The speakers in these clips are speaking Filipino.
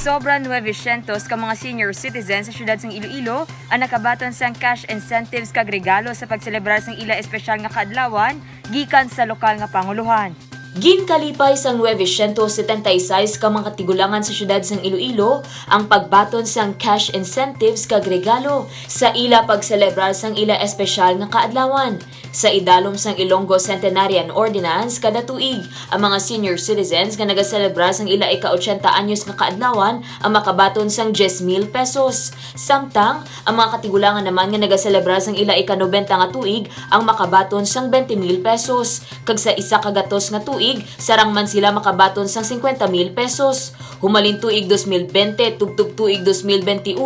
Sobra 900 ka mga senior citizens sa syudad sang Iloilo ang nakabaton sang cash incentives kag regalo sa pagselebrar sang ila espesyal nga kaadlawan gikan sa lokal nga panguluhan. Ginkalipay sang 976 ka mga tigulangan sa syudad sang Iloilo ang pagbaton sang cash incentives kag regalo sa ila pagselebrar sang ila espesyal nga kaadlawan. Sa idalom sang Ilonggo Centenarian Ordinance kada tuig, ang mga senior citizens nga nagaselebrar sang ila ika-80 anyos nga kaadlawan ang makabaton sang 10,000 pesos. Samtang ang mga katigulangan naman nga nagaselebrar sang ila ika-90 nga tuig ang makabaton sang 20,000 pesos. Kag sa isa ka gatos nga tuig, sarang man sila makabaton sang 50,000 pesos. Humalin tuig 2020, tubtub tuig 2021,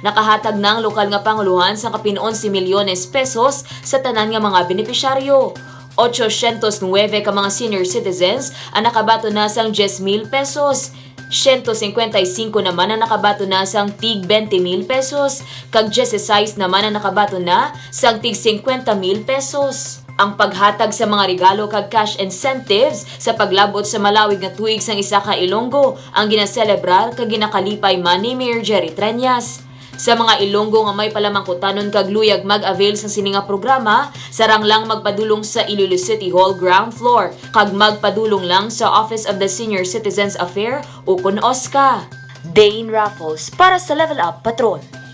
nakahatag ng lokal nga panguluhan sang kapin 11 milyones pesos sa tanan nga mga benepisyaryo. 809 ka mga senior citizens ang nakabato na sang 10,000 pesos. 155 naman ang nakabato na sang tig 20,000 pesos. Kag 16 naman ang nakabato na sang tig 50,000 pesos. Ang paghatag sa mga regalo kag cash incentives sa paglabot sa malawig nga tuig sang isa ka Ilonggo ang ginaselebrar kag ginakalipay man ni Mayor Jerry Treñas. Sa mga Ilonggo nga may palamangkutanon kag luyag mag-avail sa sini nga programa, sarang lang magpadulong sa Iloilo City Hall ground floor kag magpadulong lang sa Office of the Senior Citizens Affair o kun OSCA. Dane Raffles para sa Level Up Patrol.